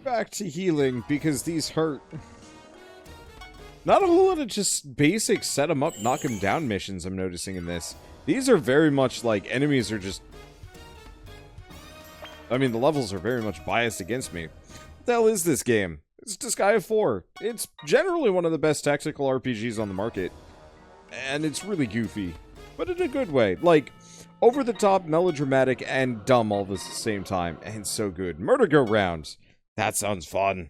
back to healing because these hurt. Not a whole lot of just basic set 'em up, knock 'em down missions I'm noticing in this. These are very much like enemies are just... I mean, the levels are very much biased against me. What the hell is this game? It's Disgaea 4. It's generally one of the best tactical RPGs on the market. And it's really goofy. But in a good way. Like, over-the-top, melodramatic, and dumb all at the same time. And so good. Murder Go Round. That sounds fun.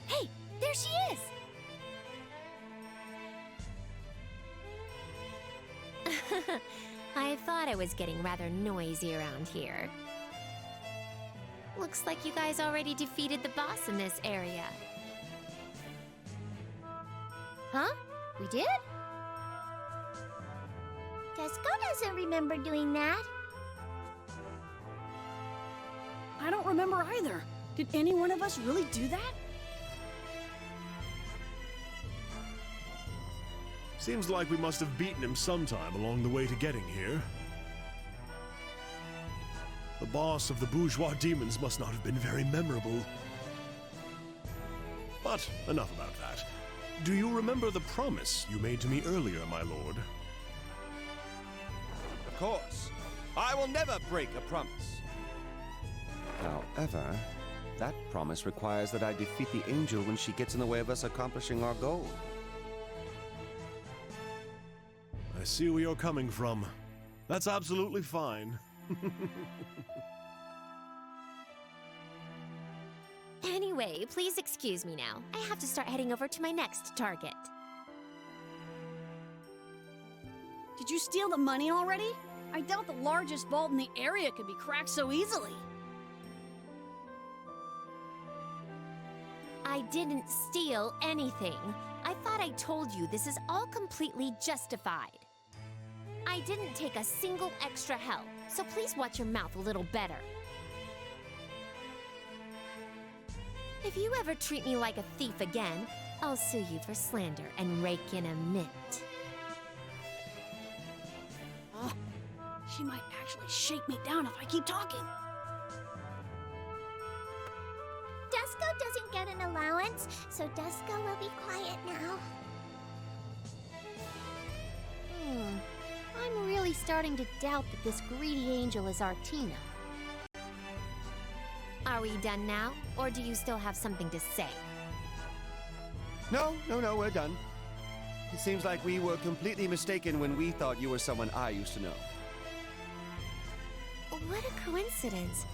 Hey, there she is! I thought it was getting rather noisy around here. Looks like you guys already defeated the boss in this area. Huh? We did? Disco doesn't remember doing that. I don't remember either. Did any one of us really do that? Seems like we must have beaten him sometime along the way to getting here. The boss of the bourgeois demons must not have been very memorable. But enough about that. Do you remember the promise you made to me earlier, my lord? Of course. I will never break a promise. However, that promise requires that I defeat the angel when she gets in the way of us accomplishing our goal. I see where you're coming from. That's absolutely fine. Anyway, please excuse me now. I have to start heading over to my next target. Did you steal the money already? I doubt the largest vault in the area could be cracked so easily. I didn't steal anything. I thought I told you this is all completely justified. I didn't take a single extra help, so please watch your mouth a little better. If you ever treat me like a thief again, I'll sue you for slander and rake in a mint. Oh, she might actually shake me down if I keep talking. Dusko doesn't get an allowance, so Dusko will be quiet now. I'm really starting to doubt that this greedy angel is Artina. Are we done now, or do you still have something to say? No, we're done. It seems like we were completely mistaken when we thought you were someone I used to know. What a coincidence.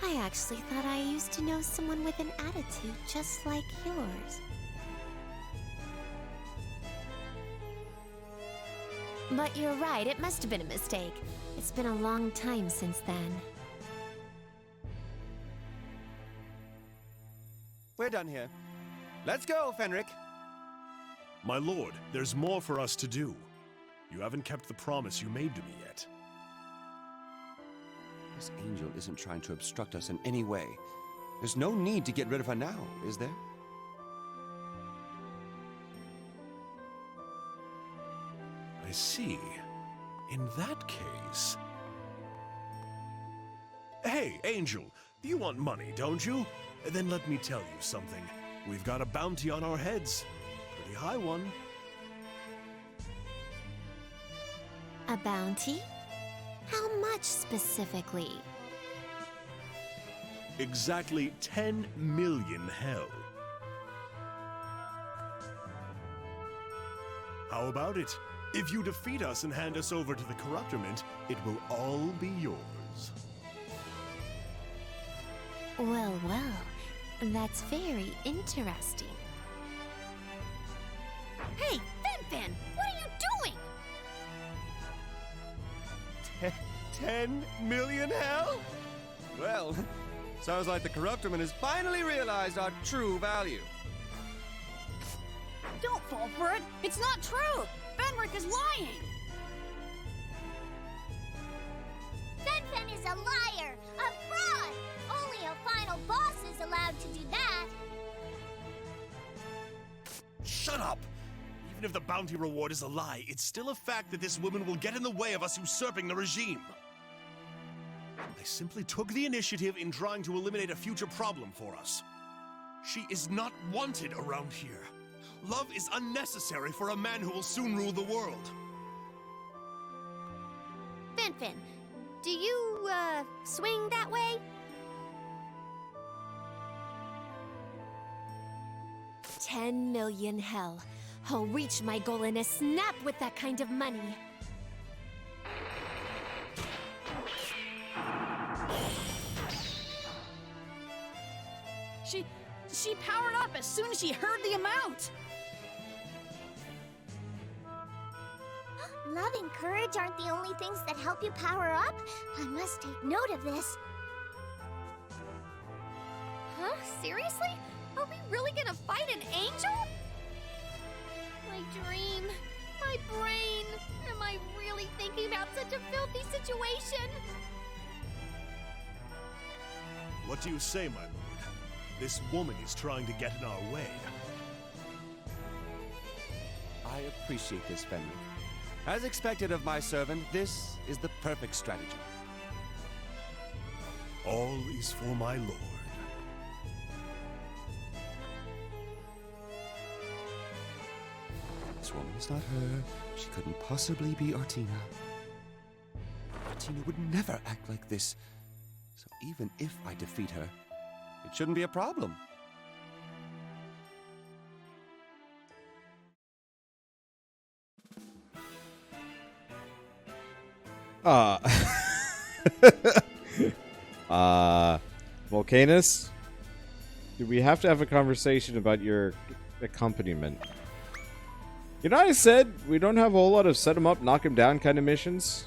I actually thought I used to know someone with an attitude just like yours. But you're right, it must have been a mistake. It's been a long time since then. We're done here. Let's go, Fenric. My lord, there's more for us to do. You haven't kept the promise you made to me yet. This angel isn't trying to obstruct us in any way. There's no need to get rid of her now, is there? I see. In that case... Hey, Angel, you want money, don't you? Then let me tell you something. We've got a bounty on our heads. Pretty high one. A bounty? How much specifically? Exactly 10 million hell. How about it? If you defeat us and hand us over to the Corruptorment, it will all be yours. Well, that's very interesting. Hey, Fen, what are you doing? 10 million hell? Well, sounds like the Corruptorman has finally realized our true value. Don't fall for it. It's not true. Fenric is lying. Fen is a liar, a fraud. Only a final boss is allowed to do that. Shut up! Even if the bounty reward is a lie, it's still a fact that this woman will get in the way of us usurping the regime. I simply took the initiative in trying to eliminate a future problem for us. She is not wanted around here. Love is unnecessary for a man who will soon rule the world. Fin, do you, swing that way? $10 million hell. I'll reach my goal in a snap with that kind of money. She powered up as soon as she heard the amount. Love and courage aren't the only things that help you power up. I must take note of this. Huh? Seriously? Are we really gonna fight an angel? My dream. My brain. Am I really thinking about such a filthy situation? What do you say, my lord? This woman is trying to get in our way. I appreciate this, Fenwick. As expected of my servant, this is the perfect strategy. All is for my lord. This woman is not her. She couldn't possibly be Artina. Artina would never act like this. So even if I defeat her, it shouldn't be a problem. Vulcanus? Do we have to have a conversation about your accompaniment? You know, I said we don't have a whole lot of set him up, knock him down kind of missions.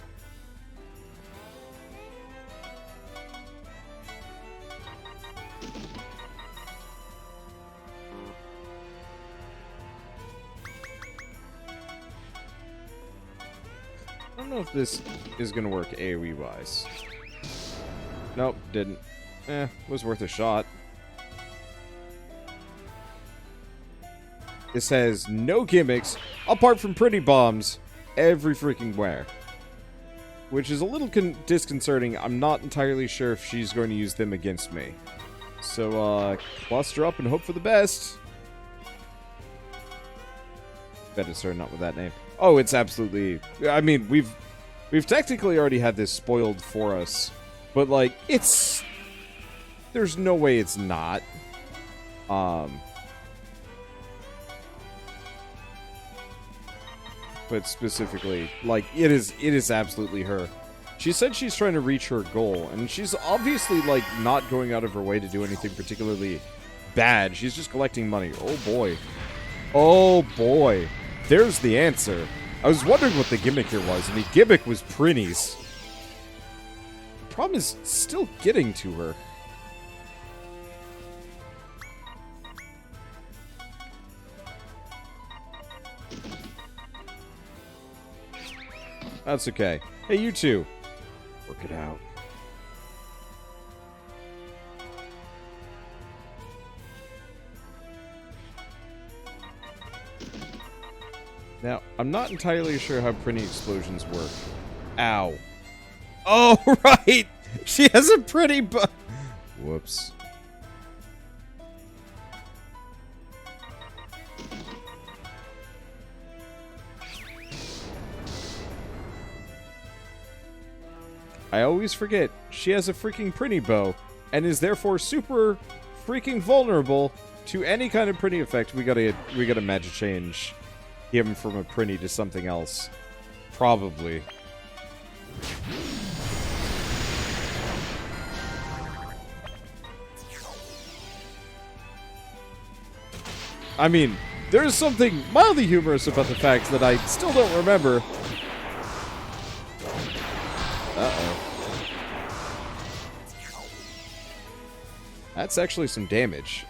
I don't know if this is gonna work AoE wise. Nope, didn't. Was worth a shot. This has no gimmicks, apart from pretty bombs, every freaking where. Which is a little disconcerting. I'm not entirely sure if she's going to use them against me. So, cluster up and hope for the best. Bet it's her, not with that name. Oh, it's absolutely... I mean, we've technically already had this spoiled for us. But, like, it's... There's no way it's not. But specifically, like, it is absolutely her. She said she's trying to reach her goal, and she's obviously, like, not going out of her way to do anything particularly bad. She's just collecting money. Oh, boy. Oh, boy. There's the answer. I was wondering what the gimmick here was, and the gimmick was Prinnies. The problem is still getting to her. That's okay. Hey, you two. Work it out. Now, I'm not entirely sure how Prinny explosions work. Ow. Oh, right! She has a pretty Whoops. I always forget, she has a freaking Prinny bow, and is therefore super freaking vulnerable to any kind of Prinny effect. We gotta magic change him from a Prinny to something else. Probably. I mean, there's something mildly humorous about the fact that I still don't remember. Uh-oh. That's actually some damage.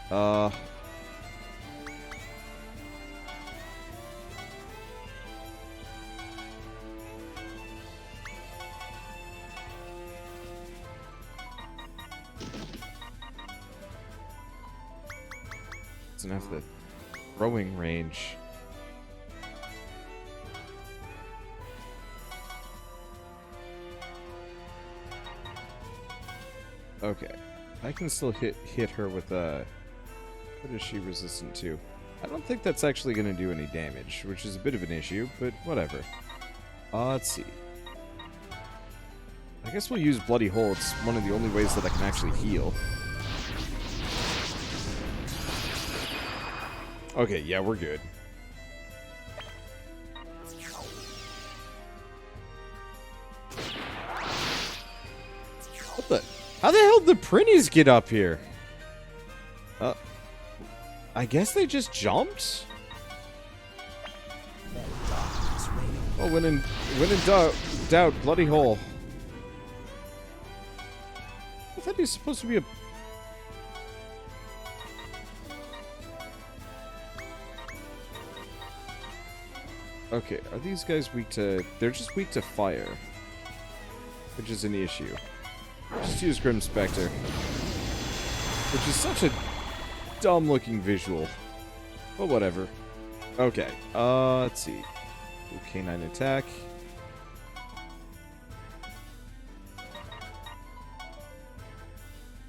Doesn't have the throwing range. Okay. I can still hit her with a... What is she resistant to? I don't think that's actually going to do any damage, which is a bit of an issue, but whatever. Let's see. I guess we'll use Bloody Hole. It's one of the only ways that I can actually heal. Okay, yeah, we're good. What the? How the hell did the Prinnies get up here? I guess they just jumped? Oh, when in doubt, Bloody Hole. I thought he was supposed to be a... Okay, are these guys weak to... They're just weak to fire. Which is an issue. Just use Grim Spectre. Which is such a dumb-looking visual. But whatever. Okay, let's see. Canine attack.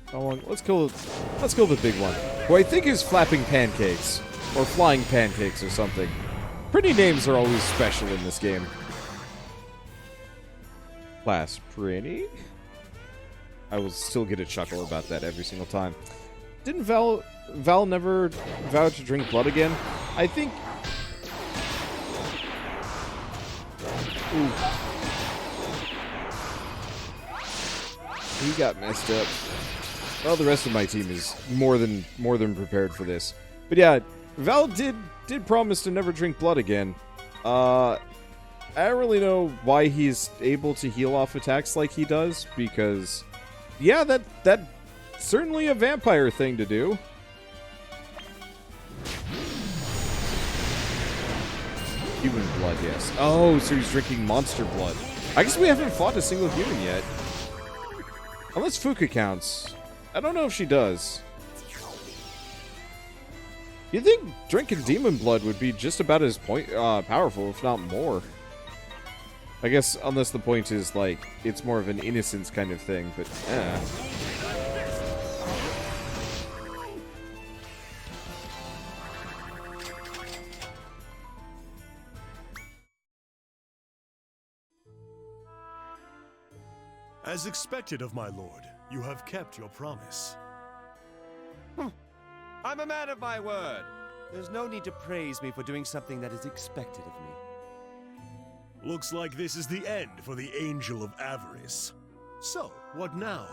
How long? Let's kill the big one, who I think is Flapping Pancakes or Flying Pancakes or something. Pretty names are always special in this game. Class Prinny. I will still get a chuckle about that every single time. Didn't Val never vow to drink blood again? I think. Ooh. He got messed up. Well, the rest of my team is more than prepared for this. But yeah, Val did promise to never drink blood again. I don't really know why he's able to heal off attacks like he does, because yeah, that's certainly a vampire thing to do. Human blood, yes. Oh, so he's drinking monster blood. I guess we haven't fought a single human yet. Unless Fuka counts. I don't know if she does. You'd think drinking demon blood would be just about as powerful, if not more. I guess, unless the point is, like, it's more of an innocence kind of thing, but, As expected of my lord, you have kept your promise. I'm a man of my word. There's no need to praise me for doing something that is expected of me. Looks like this is the end for the Angel of Avarice. So, what now?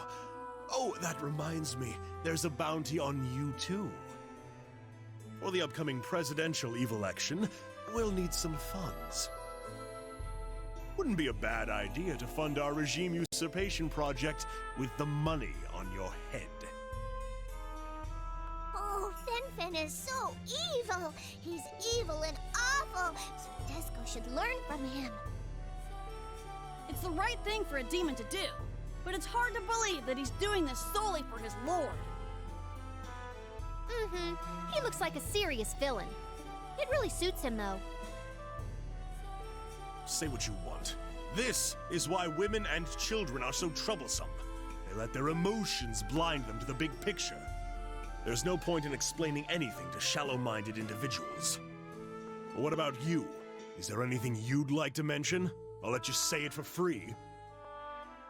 Oh, that reminds me, there's a bounty on you too. For the upcoming presidential election, we'll need some funds. Wouldn't be a bad idea to fund our regime usurpation project with the money on your head. Oh, Fen is so evil. He's evil and awful. So Disco should learn from him. It's the right thing for a demon to do, but it's hard to believe that he's doing this solely for his lord. Mm-hmm. He looks like a serious villain. It really suits him, though. Say what you want. This is why women and children are so troublesome. They let their emotions blind them to the big picture. There's no point in explaining anything to shallow-minded individuals. But what about you? Is there anything you'd like to mention? I'll let you say it for free.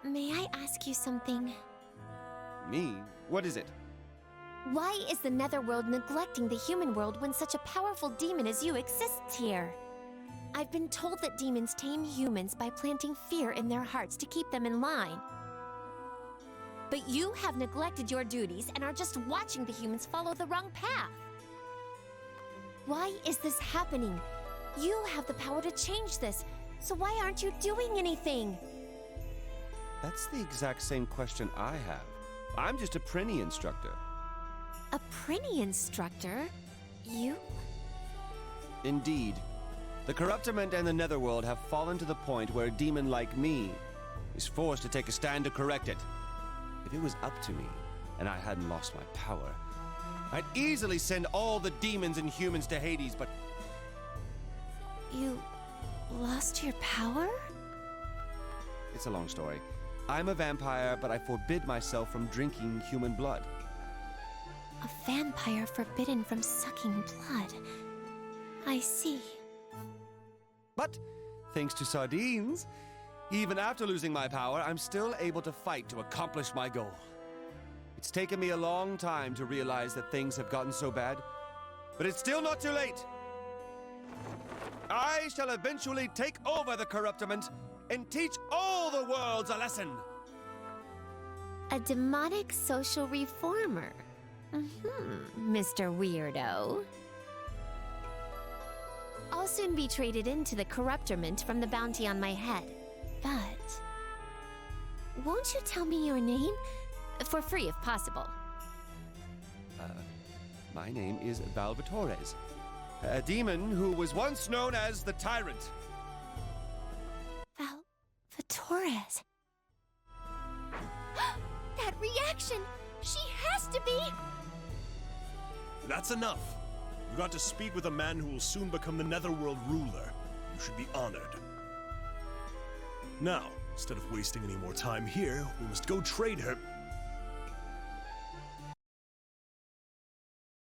May I ask you something? Me? What is it? Why is the Netherworld neglecting the human world when such a powerful demon as you exists here? I've been told that demons tame humans by planting fear in their hearts to keep them in line. But you have neglected your duties and are just watching the humans follow the wrong path. Why is this happening? You have the power to change this, so why aren't you doing anything? That's the exact same question I have. I'm just a Prinny instructor. A Prinny instructor? You? Indeed. The Corruptiment and the Netherworld have fallen to the point where a demon like me is forced to take a stand to correct it. If it was up to me, and I hadn't lost my power, I'd easily send all the demons and humans to Hades, but... You lost your power? It's a long story. I'm a vampire, but I forbid myself from drinking human blood. A vampire forbidden from sucking blood. I see. But, thanks to sardines, even after losing my power, I'm still able to fight to accomplish my goal. It's taken me a long time to realize that things have gotten so bad, but it's still not too late. I shall eventually take over the corruptiment and teach all the worlds a lesson. A demonic social reformer. Mr. Weirdo. I'll soon be traded into the corruptiment from the bounty on my head. But won't you tell me your name? For free, if possible. My name is Valvatorez, a demon who was once known as the Tyrant. Valvatorez. That reaction! She has to be! That's enough. You got to speak with a man who will soon become the Netherworld ruler. You should be honored. Now, instead of wasting any more time here, we must go trade her.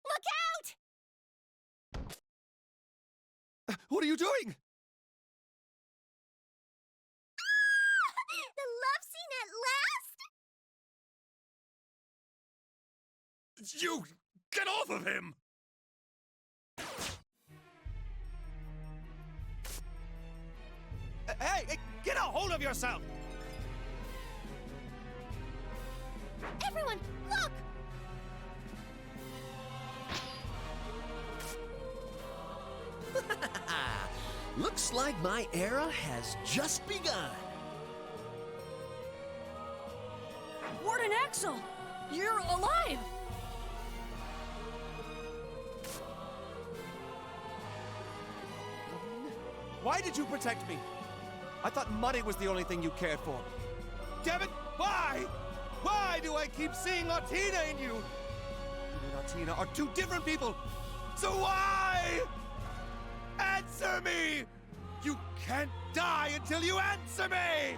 Look out! What are you doing? The love scene at last? You! Get off of him! Hey, get a hold of yourself! Everyone, look! Looks like my era has just begun. Warden Axel! You're alive! Why did you protect me? I thought money was the only thing you cared for. Damn it! Why? Why do I keep seeing Artina in you? You and Artina are two different people. So why? Answer me! You can't die until you answer me!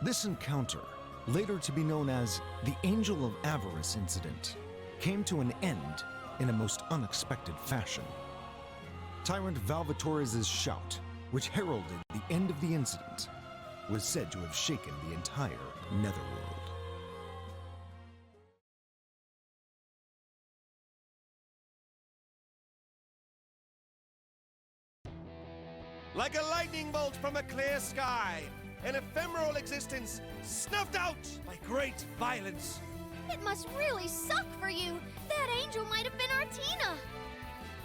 This encounter, later to be known as the Angel of Avarice incident, came to an end in a most unexpected fashion. Tyrant Valvatorez's shout, which heralded the end of the incident, was said to have shaken the entire Netherworld. Like a lightning bolt from a clear sky, an ephemeral existence snuffed out by great violence. It must really suck for you. That angel might have been Artina.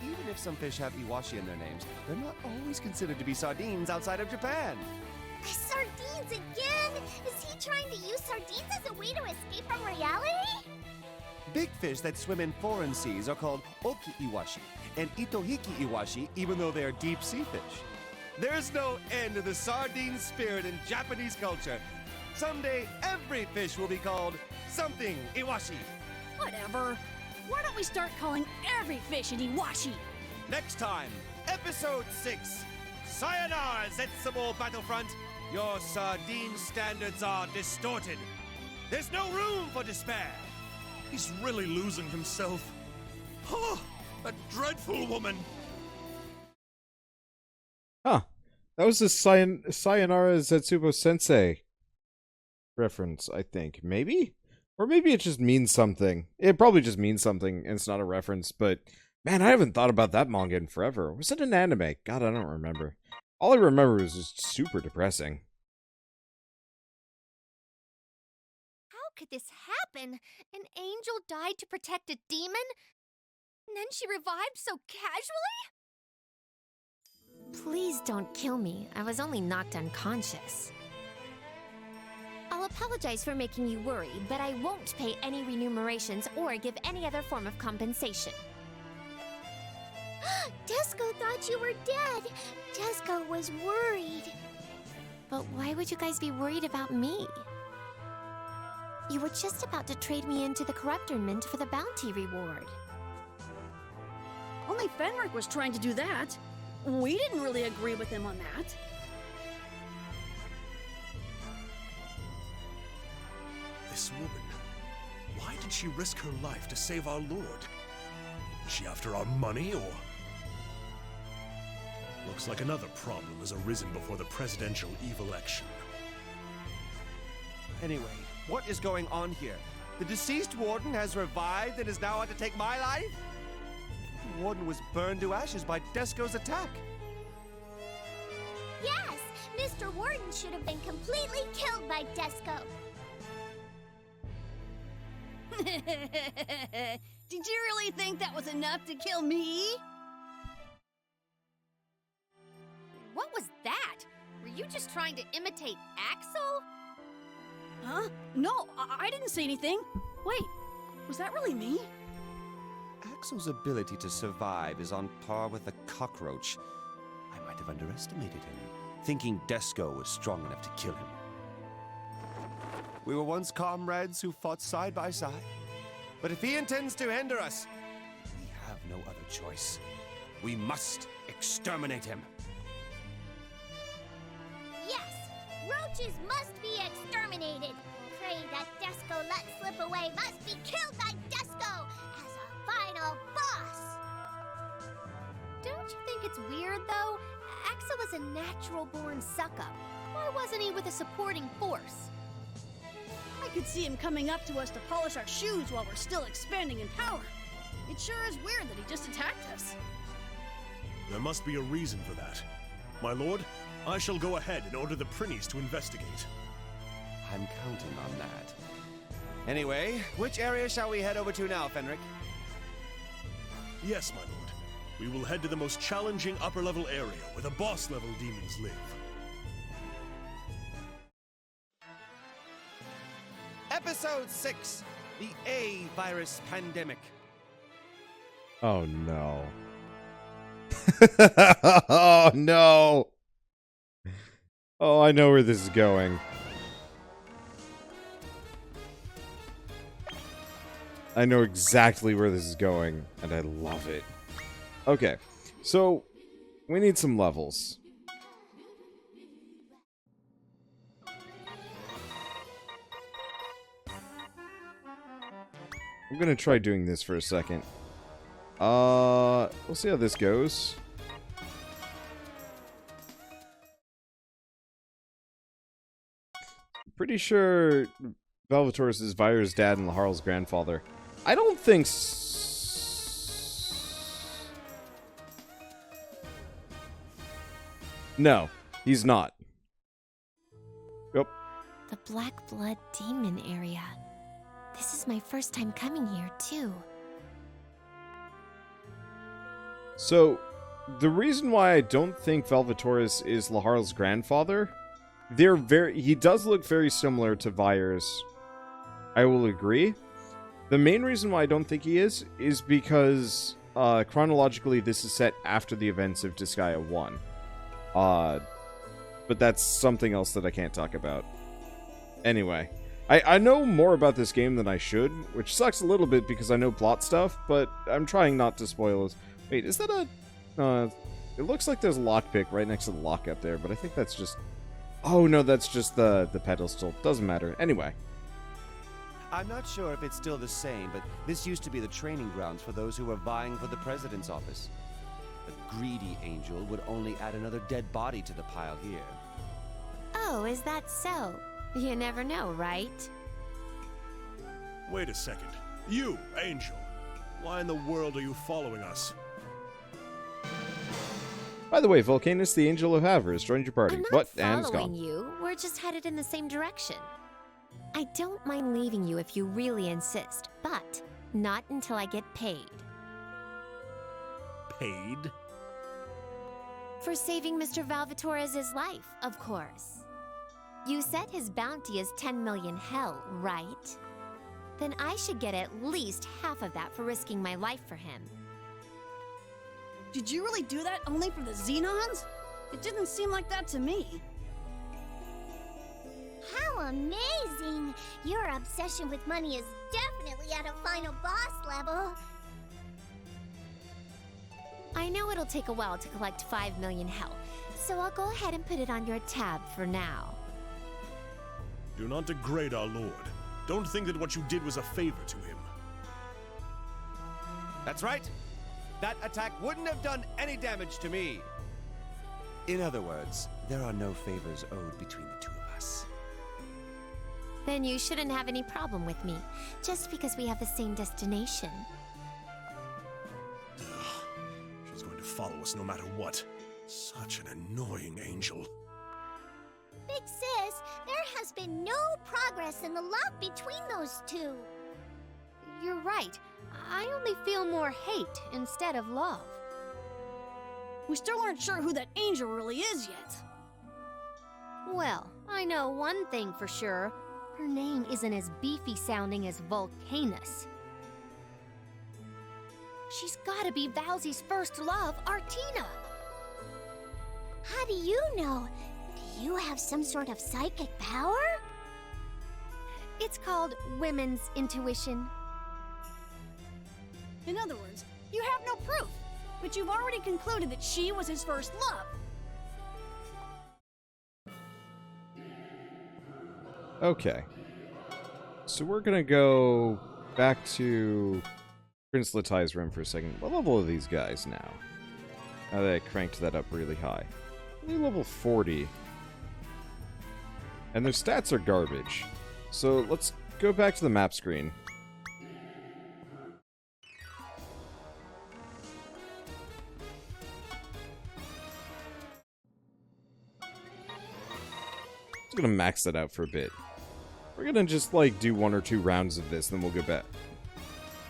Even if some fish have Iwashi in their names, they're not always considered to be sardines outside of Japan. Sardines again? Is he trying to use sardines as a way to escape from reality? Big fish that swim in foreign seas are called Oki Iwashi and Itohiki Iwashi, even though they are deep sea fish. There's no end to the sardine spirit in Japanese culture. Someday, every fish will be called something Iwashi. Whatever. Why don't we start calling every fish an Iwashi? Next time, Episode 6. Sayonara, Zetsubo Battlefront. Your sardine standards are distorted. There's no room for despair. He's really losing himself. Oh, a dreadful woman. Huh. That was a Sayonara Zetsubo Sensei reference, I think. Maybe? Or maybe it just means something. It probably just means something, and it's not a reference, but man, I haven't thought about that manga in forever. Was it an anime? God, I don't remember. All I remember is just super depressing. How could this happen? An angel died to protect a demon? And then she revived so casually? Please don't kill me. I was only knocked unconscious. I'll apologize for making you worry, but I won't pay any remunerations or give any other form of compensation. Desco thought you were dead. Desco was worried. But why would you guys be worried about me? You were just about to trade me into the corruptment for the bounty reward. Only Fenric was trying to do that. We didn't really agree with him on that. this woman? Why did she risk her life to save our lord? Is she after our money, or... Looks like another problem has arisen before the presidential eve-election. Anyway, what is going on here? The deceased warden has revived and is now out to take my life? The warden was burned to ashes by Desco's attack. Yes, Mr. Warden should have been completely killed by Desco. Did you really think that was enough to kill me? What was that? Were you just trying to imitate Axel? Huh? No, I didn't say anything. Wait, was that really me? Axel's ability to survive is on par with a cockroach. I might have underestimated him, thinking Desco was strong enough to kill him. We were once comrades who fought side by side. But if he intends to hinder us, we have no other choice. We must exterminate him. Yes, roaches must be exterminated. Prey that Desco let slip away must be killed by Desco as a final boss. Don't you think it's weird, though? Axel was a natural-born suck-up. Why wasn't he with a supporting force? I could see him coming up to us to polish our shoes while we're still expanding in power. It sure is weird that he just attacked us. There must be a reason for that. My lord, I shall go ahead and order the Prinnies to investigate. I'm counting on that. Anyway, which area shall we head over to now, Fenric? Yes, my lord. We will head to the most challenging upper-level area where the boss-level demons live. Episode 6, the A-Virus Pandemic. Oh no. Oh no. Oh, I know where this is going. I know exactly where this is going, and I love it. Okay, so we need some levels. I'm gonna try doing this for a second. We'll see how this goes. Pretty sure Valvatorez is Vyra's dad and Laharl's grandfather. I don't think No, he's not. Yep. The Black Blood Demon area. This is my first time coming here, too. So, the reason why I don't think Valvatorez is Laharl's grandfather, he does look very similar to Vyra's. I will agree. The main reason why I don't think he is because chronologically this is set after the events of Disgaea 1. But that's something else that I can't talk about. Anyway, I know more about this game than I should, which sucks a little bit because I know plot stuff, but I'm trying not to spoil this. Wait, is that a... it looks like there's a lockpick right next to the lock up there, but I think that's just... Oh, no, that's just the pedestal. Doesn't matter. Anyway. I'm not sure if it's still the same, but this used to be the training grounds for those who were vying for the president's office. A greedy angel would only add another dead body to the pile here. Oh, is that so? You never know, right? Wait a second. You, Angel. Why in the world are you following us? By the way, Vulcanus, the Angel of Avarice, joined your party. I'm not What? And it's following gone. you. We're just headed in the same direction. I don't mind leaving you if you really insist, but not until I get paid. Paid? For saving Mr. Valvatorez's life, of course. You said his bounty is 10 million hell, right? Then I should get at least half of that for risking my life for him. Did you really do that only for the Xenons? It didn't seem like that to me. How amazing! Your obsession with money is definitely at a final boss level. I know it'll take a while to collect 5 million hell, so I'll go ahead and put it on your tab for now. Do not degrade our lord. Don't think that what you did was a favor to him. That's right. That attack wouldn't have done any damage to me. In other words, there are no favors owed between the two of us. Then you shouldn't have any problem with me, just because we have the same destination. She's going to follow us no matter what. Such an annoying angel. Big Sis, there has been no progress in the love between those two. You're right. I only feel more hate instead of love. We still aren't sure who that angel really is yet. Well, I know one thing for sure. Her name isn't as beefy sounding as Vulcanus. She's gotta be Valzy's first love, Artina. How do you know? Do you have some sort of psychic power? It's called women's intuition. In other words, you have no proof, but you've already concluded that she was his first love. Okay. So we're gonna go back to Prince Latai's room for a second. What level are these guys now? Now that I cranked that up really high. Only level 40. And their stats are garbage. So let's go back to the map screen. I'm gonna max that out for a bit. We're gonna just like do 1 or 2 rounds of this, then we'll go back.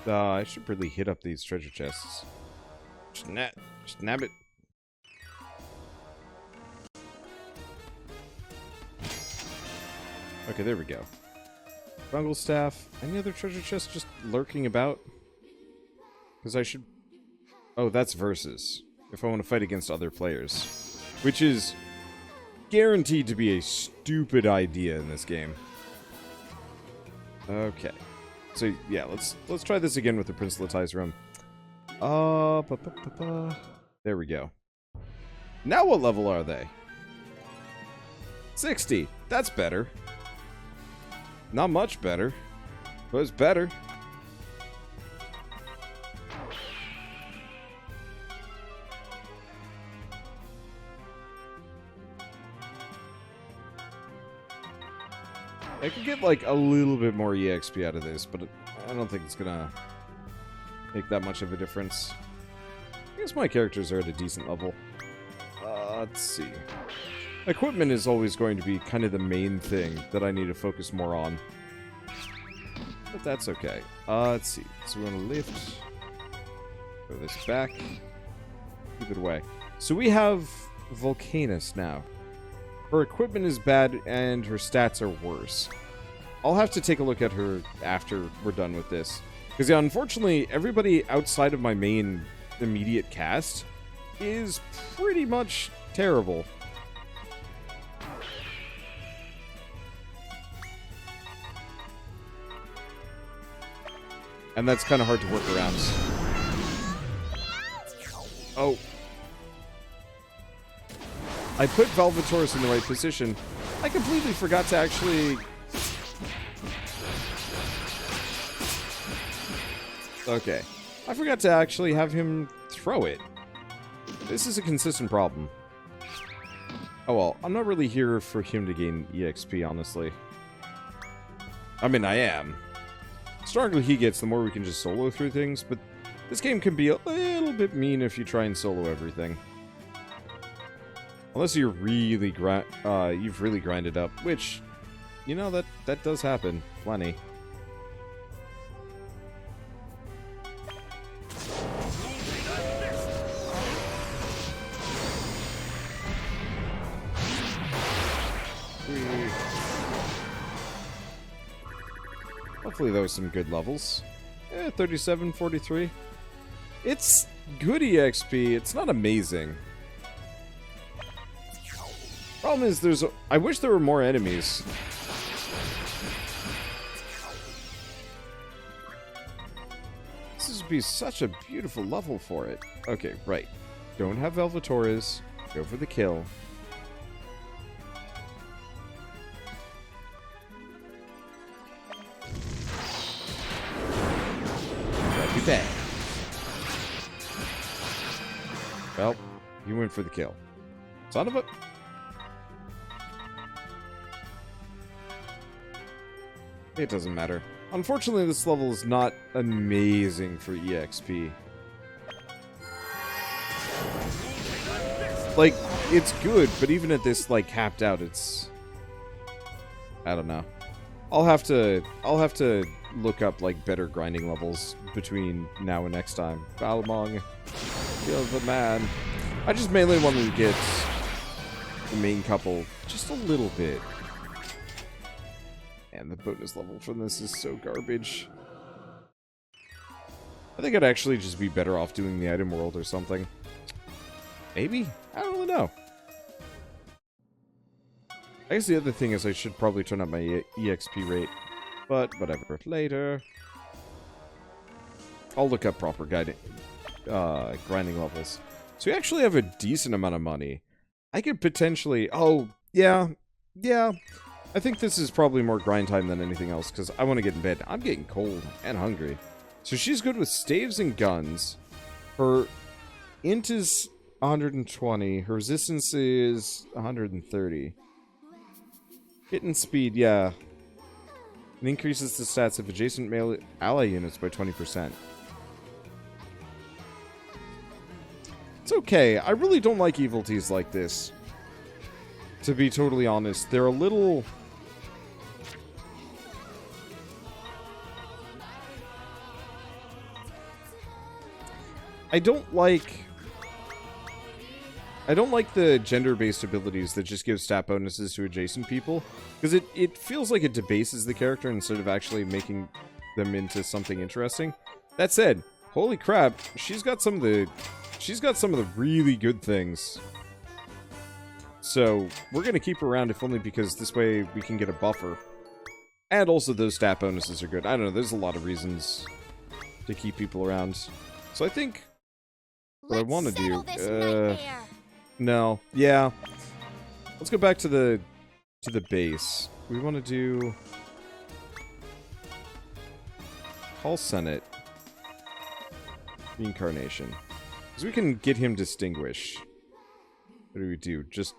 I should really hit up these treasure chests. Just nab it. Okay, there we go. Fungal staff. Any other treasure chests just lurking about? Because I should... Oh, that's versus. If I want to fight against other players. Which is guaranteed to be a stupid idea in this game. Okay. So, yeah, let's try this again with the Prince Latai's room. There we go. Now what level are they? 60. That's better. Not much better, but it's better. I could get like a little bit more EXP out of this, but I don't think it's gonna make that much of a difference. I guess my characters are at a decent level. Let's see. Equipment is always going to be kind of the main thing that I need to focus more on. But that's okay. Let's see. So we want to lift. Throw this back. Keep it away. So we have Vulcanus now. Her equipment is bad and her stats are worse. I'll have to take a look at her after we're done with this. Because yeah, unfortunately, everybody outside of my main immediate cast is pretty much terrible. And that's kind of hard to work around. Oh. I put Valvatorez in the right position. I completely forgot to actually... Okay. I forgot to actually have him throw it. This is a consistent problem. Oh well, I'm not really here for him to gain EXP, honestly. I mean, I am. The stronger he gets, the more we can just solo through things, but this game can be a little bit mean if you try and solo everything. Unless you're really you've really grinded up, which, you know, that does happen plenty. Hopefully those some good levels. 37, 43. It's good EXP. It's not amazing. Problem is, I wish there were more enemies. This would be such a beautiful level for it. Okay, right. Don't have Valvatorez. Go for the kill. Too bad. Well, you went for the kill. Son of a... It doesn't matter. Unfortunately, this level is not amazing for EXP. Like, it's good, but even at this, like, capped out, it's... I don't know. I'll have to look up, like, better grinding levels between now and next time. Balamong, you're the man. I just mainly wanted to get the main couple just a little bit. And the bonus level from this is so garbage. I think I'd actually just be better off doing the item world or something. Maybe? I don't really know. I guess the other thing is I should probably turn up my EXP rate. But whatever. Later. I'll look up proper grinding levels. So we actually have a decent amount of money. I could potentially... Oh, yeah. Yeah. I think this is probably more grind time than anything else, because I want to get in bed. I'm getting cold and hungry. So she's good with staves and guns. Her int is 120. Her resistance is 130. Hitting speed, yeah. It increases the stats of adjacent melee ally units by 20%. It's okay. I really don't like evil teas like this. To be totally honest, they're a little... I don't like the gender-based abilities that just give stat bonuses to adjacent people, because it feels like it debases the character instead of actually making them into something interesting. That said, holy crap, she's got some of the really good things. So we're gonna keep her around, if only because this way we can get a buffer, and also those stat bonuses are good. I don't know. There's a lot of reasons to keep people around. So I think what I want to do. No, yeah. Let's go back to the base. We want to do Hall Senate Reincarnation, because we can get him distinguished. What do we do? Just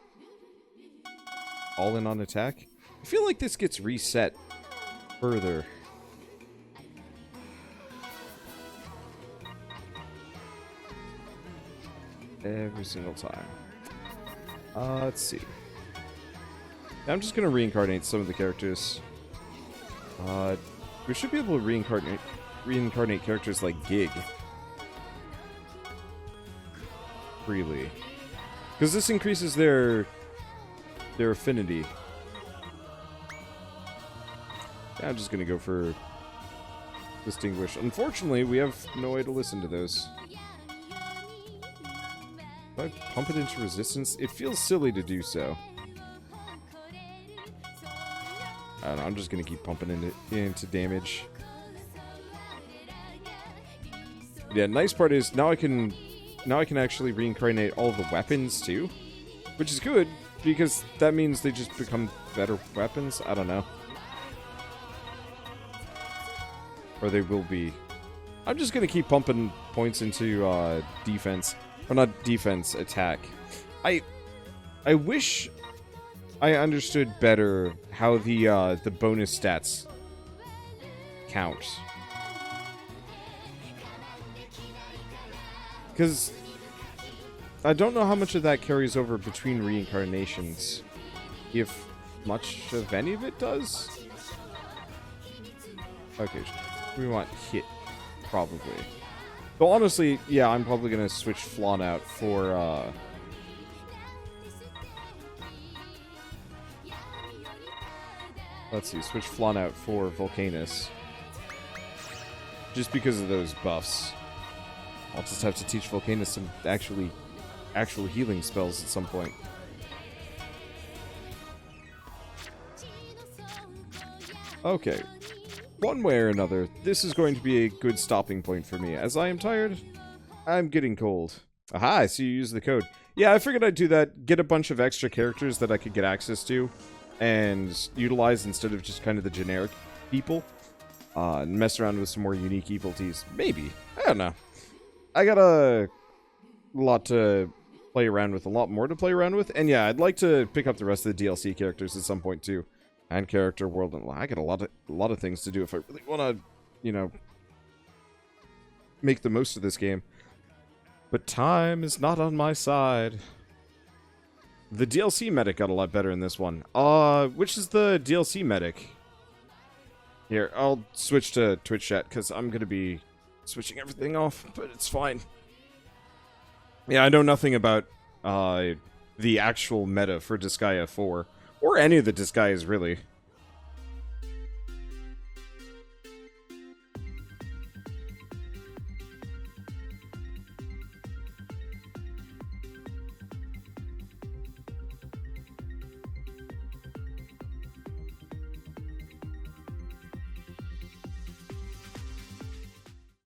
all in on attack? I feel like this gets reset further. Every single time. Let's see. I'm just gonna reincarnate some of the characters. We should be able to reincarnate characters like Gig freely, because this increases their affinity. Yeah, I'm just gonna go for Distinguish. Unfortunately, we have no way to listen to those. Do I pump it into resistance? It feels silly to do so. I don't know, I'm just gonna keep pumping into damage. Yeah, nice part is now I can actually reincarnate all the weapons too, which is good because that means they just become better weapons. I don't know, or they will be. I'm just gonna keep pumping points into defense. Or not defense, attack. I wish I understood better how the bonus stats count. Because I don't know how much of that carries over between reincarnations. If much of any of it does. Okay, we want hit, probably. But honestly, yeah, I'm probably going to switch Flawn out for, let's see, switch Flawn out for Vulcanus. Just because of those buffs. I'll just have to teach Vulcanus some actual healing spells at some point. Okay. One way or another, this is going to be a good stopping point for me. As I am tired, I'm getting cold. Aha, I see you use the code. Yeah, I figured I'd do that, get a bunch of extra characters that I could get access to, and utilize instead of just kind of the generic people. And mess around with some more unique evil teas. Maybe. don't know. I got a lot to play around with, a lot more to play around with, and yeah, I'd like to pick up the rest of the DLC characters at some point too, and character world, and I got a lot of things to do if I really want to, you know, make the most of this game. But time is not on my side. The DLC medic got a lot better in this one. Which is the DLC medic? Here, I'll switch to Twitch chat, because I'm going to be switching everything off, but it's fine. Yeah, I know nothing about the actual meta for Disgaea 4, or any of the Disgaeas, really.